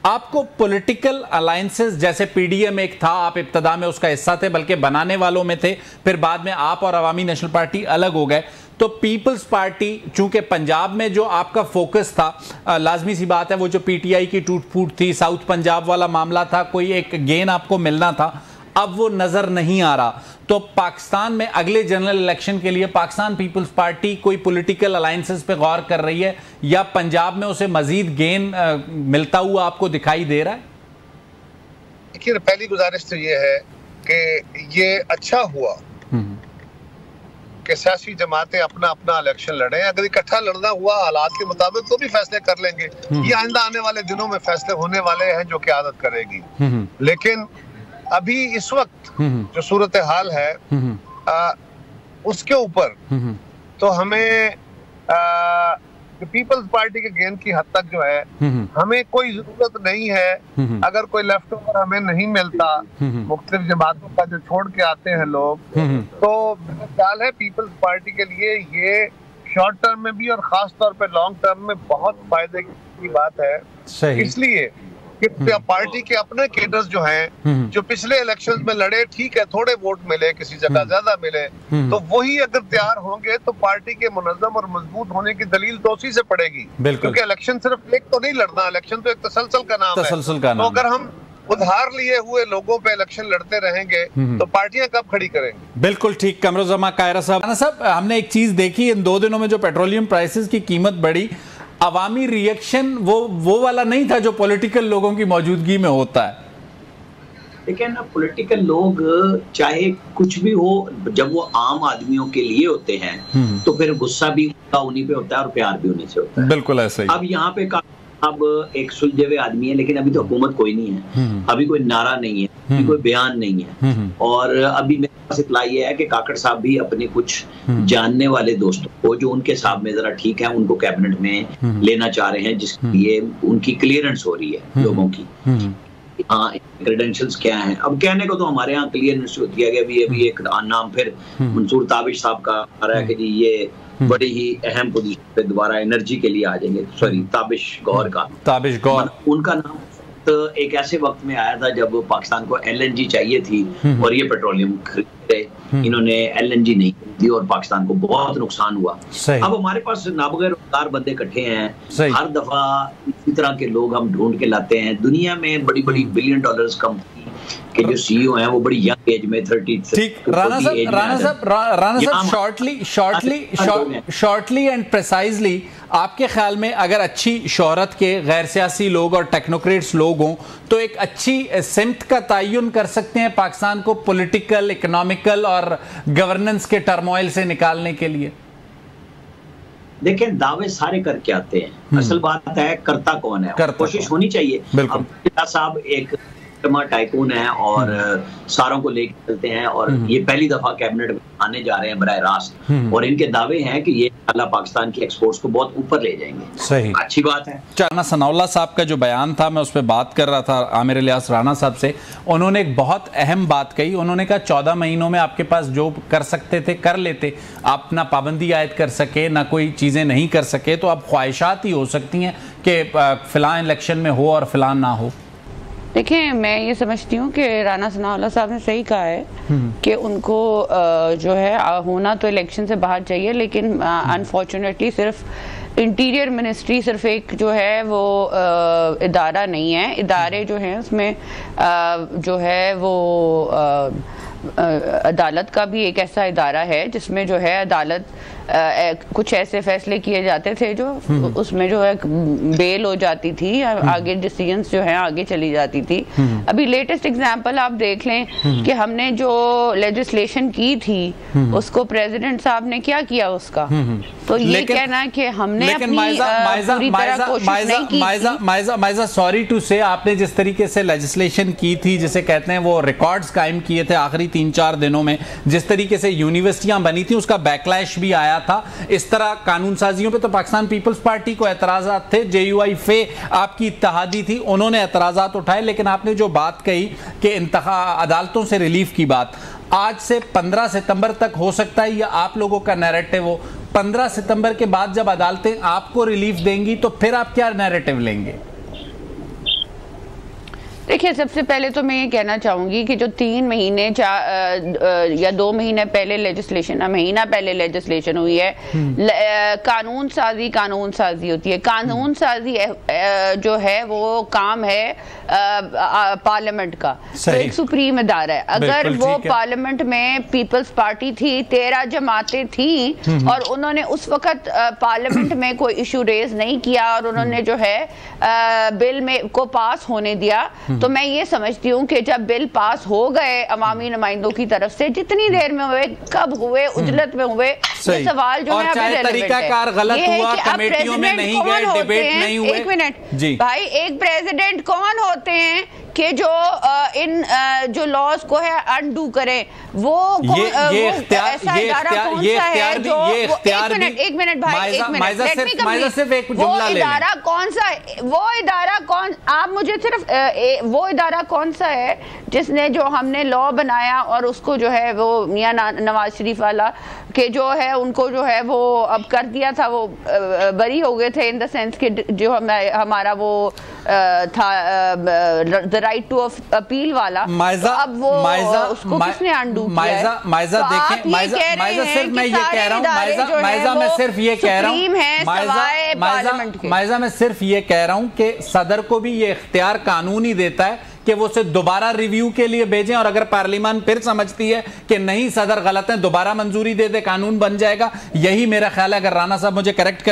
आपको political alliances, जैसे PDM एक था, आप इब्तदा में उसका हिस्सा थे, बल्कि बनाने वालों में थे, फिर बाद में आप और अवामी नेशनल पार्टी अलग हो गए, तो पीपल्स पार्टी, चूंकि पंजाब में जो आपका फोकस था, लाजमी सी बात है वो जो पीटीआई की टूट फूट थी, साउथ पंजाब वाला मामला था, कोई एक गेन आपको मिलना था, अब वो नजर नहीं आ रहा। तो पाकिस्तान में अगले जनरल इलेक्शन के लिए पाकिस्तान पीपल्स पार्टी कोई पॉलिटिकल अलायंसेस पे गौर कर रही है, या पंजाब में उसे मजीद गेन मिलता हुआ आपको दिखाई दे रहा है? देखिए, पहली गुजारिश तो ये है कि ये अच्छा हुआ कि सियासी जमातें अपना अपना इलेक्शन लड़े। अगर इकट्ठा लड़ना हुआ हालात के मुताबिक तो भी फैसले कर लेंगे, ये आइंदा आने वाले दिनों में फैसले होने वाले हैं जो क़यादत करेगी। लेकिन अभी इस वक्त जो सूरत हाल है उसके ऊपर तो हमें पीपल्स पार्टी के गेन की हद तक जो है हमें कोई जरूरत नहीं है। अगर कोई लेफ्ट ओवर हमें नहीं मिलता मुख्तलिफ जमातों का जो छोड़ के आते हैं लोग, तो मेरा ख्याल है पीपल्स पार्टी के लिए ये शॉर्ट टर्म में भी और खास तौर पे लॉन्ग टर्म में बहुत फायदे की बात है। इसलिए कि पार्टी के अपने कैडर्स जो हैं, जो पिछले इलेक्शंस में लड़े, ठीक है थोड़े वोट मिले, किसी जगह ज्यादा मिले, तो वही अगर तैयार होंगे तो पार्टी के मुनज़्ज़म और मजबूत होने की दलील तो उसी से पड़ेगी। क्योंकि इलेक्शन सिर्फ एक तो नहीं लड़ना, इलेक्शन तो एक तसलसल का नाम है। तो अगर हम उधार लिए हुए लोगों पे इलेक्शन लड़ते रहेंगे तो पार्टियां कब खड़ी करेंगे? बिल्कुल ठीक। कमरुज़्ज़मा कायरा साहब, हमने एक चीज देखी इन 2 दिनों में, जो पेट्रोलियम प्राइसेस की कीमत बढ़ी, अवामी रिएक्शन वो वाला नहीं था जो पॉलिटिकल लोगों की मौजूदगी में होता है। देखिए ना, पॉलिटिकल लोग चाहे कुछ भी हो, जब वो आम आदमियों के लिए होते हैं तो फिर गुस्सा भी उन्हीं पे होता है और प्यार भी उन्हीं से होता है। बिल्कुल ऐसा ही। अब यहाँ पे अब एक सुलझे हुए आदमी है, लेकिन अभी तो हुकूमत कोई नहीं है, अभी कोई नारा नहीं है, अभी कोई बयान नहीं है। और अभी मेरे पास इत्तला ये है कि काकड़ साहब भी अपने कुछ जानने वाले दोस्तों को, जो उनके साथ में जरा ठीक है, उनको कैबिनेट में लेना चाह रहे हैं, जिसके लिए उनकी क्लियरेंस हो रही है लोगों की। हाँ, क्रेडेंशियल्स क्या हैं? अब कहने को तो हमारे यहाँ क्लियरेंस किया गया भी, अभी एक नाम फिर मंसूर ताबिश साहब का आ रहा है कि जी ये बड़ी ही अहम पोजीशन पे दोबारा एनर्जी के लिए आ जाएंगे। सॉरी, ताबिश गौहर का, ताबिश गौहर, उनका नाम तो एक ऐसे वक्त में आया था जब पाकिस्तान को एलएनजी चाहिए थी और ये पेट्रोलियम खरीदते, इन्होंने एलएनजी नहीं खरीदी और पाकिस्तान को बहुत नुकसान हुआ। अब हमारे पास नाबगैर रोजगार बंदे इकट्ठे हैं, हर दफा इसी तरह के लोग हम ढूंढ के लाते हैं। दुनिया में बड़ी बड़ी $1 बिलियन कंपनी के जो सीईओ हैं वो बड़ी यंग एज में 30। ठीक, राणा साहब, शॉर्टली एंड प्रिसाइजली, आपके ख्याल में अगर अच्छी शोहरत के गैर सियासी लोग और टेक्नोक्रेट्स लोग हों तो एक अच्छी सिमत का तयन कर सकते हैं पाकिस्तान को पॉलिटिकल, इकोनॉमिकल और गवर्नेंस के टर्मोइल से निकालने के लिए? देखें, दावे सारे करके आते हैं, असल बात है करता कौन है। कोशिश होनी चाहिए। बिल्कुल। साहब एक टाइकून है और सारों को लेकर चलते हैं और ये पहली दफा कैबिनेट में आने जा रहे हैं बराह रास्त, और इनके दावे हैं कि ये अल्लाह पाकिस्तान की एक्सपोर्ट्स को बहुत ऊपर ले जाएंगे। सही, अच्छी बात है। राना सनाउल्लाह साहब का जो बयान था, मैं उस पर बात कर रहा था आमिर इलियास राणा साहब से, उन्होंने एक बहुत अहम बात कही। उन्होंने कहा 14 महीनों में आपके पास जो कर सकते थे कर लेते, आप ना पाबंदी आयद कर सके, ना कोई चीज़ें नहीं कर सके, तो अब ख्वाहिशात ही हो सकती हैं कि फिलहाल इलेक्शन में हो और फिलहाल ना हो। देखिए, मैं ये समझती हूँ कि राना सनाउल्लाह साहब ने सही कहा है कि उनको जो है होना तो इलेक्शन से बाहर चाहिए, लेकिन अनफॉर्चुनेटली सिर्फ इंटीरियर मिनिस्ट्री सिर्फ एक जो है वो इदारा नहीं है। इदारे जो हैं उसमें जो है वो अदालत का भी एक ऐसा इदारा है जिसमें जो है अदालत कुछ ऐसे फैसले किए जाते थे जो उसमें जो है बेल हो जाती थी, आगे डिसीजंस जो है आगे चली जाती थी। अभी लेटेस्ट एग्जांपल आप देख लें कि हमने जो लेजिस्लेशन की थी उसको प्रेसिडेंट साहब ने क्या किया उसका, तो ये कहना कि हमने पूरी तरह कोशिश नहीं की। माइजा, सॉरी टू से, आपने जिस तरीके से लेजिस्लेशन की थी, जिसे कहते हैं वो रिकॉर्ड्स कायम किए थे आखिरी 3-4 दिनों में, जिस तरीके से यूनिवर्सिटियां बनी थी उसका बैकलैश भी आया था। इस तरह कानून साजियों पे तो पाकिस्तान पीपल्स पार्टी को एतराजात थे, जेयूआई फे आपकी इत्तेहादी थी, उन्होंने एतराजात उठाए। लेकिन आपने जो बात कही कि अदालतों से रिलीफ की बात, आज से 15 सितंबर तक हो सकता है, या आप लोगों का नैरेटिव हो 15 सितंबर के बाद जब अदालतें आपको रिलीफ देंगी तो फिर आप क्या नैरेटिव लेंगे? देखिए, सबसे पहले तो मैं ये कहना चाहूंगी कि जो 3 महीने या 2 महीने पहले लेजिस्लेशन, महीना पहले लेजिस्लेशन हुई है, कानून साजी होती है। कानून साजी जो है वो काम है पार्लियामेंट का, तो एक सुप्रीम अदारा है। अगर वो पार्लियामेंट में पीपल्स पार्टी थी, 13 जमातें थी और उन्होंने उस वक्त पार्लियामेंट में कोई इशू रेज नहीं किया और उन्होंने जो है बिल में को पास होने दिया, तो मैं ये समझती हूँ कि जब बिल पास हो गए अवामी नुमाइंदों की तरफ से, जितनी देर में हुए, कब हुए, उजलत में हुए, ये सवाल जो है तरीकाकार गलत हुआ, कमेटियों में नहीं गए, डिबेट नहीं हुए। 1 मिनट भाई, एक प्रेसिडेंट कौन होते हैं कि जो इन जो लॉज को है अनडू करें? वो ऐसा इदारा कौन सा है जो एक मिनट भाई, एक मिनट, वो इदारा कौन सा है? वो इदारा कौन, आप मुझे सिर्फ वो इदारा कौन सा है जिसने, जो हमने लॉ बनाया और उसको जो है वो मियां नवाज शरीफ वाला के जो है उनको जो है वो अब कर दिया था, वो बरी हो गए थे इन द सेंस कि जो हमारा वो था द राइट टू अपील वाला, माइजा, तो अब वो उसको किसने अनडू किया है? माइजा देखें, माइजा सिर्फ मैं ये कह रहा हूँ, माइजा मैं सिर्फ ये कह रहा हूँ, माइजा मैं सिर्फ ये कह रहा हूँ कि सदर को भी ये इख्तियार कानून ही देता है कि वो उसे दोबारा रिव्यू के लिए भेजें, और अगर पार्लियामान फिर समझती है कि नहीं सदर गलत है, दोबारा मंजूरी दे दे, कानून बन जाएगा। यही मेरा ख्याल है। अगर राना साहब मुझे करेक्ट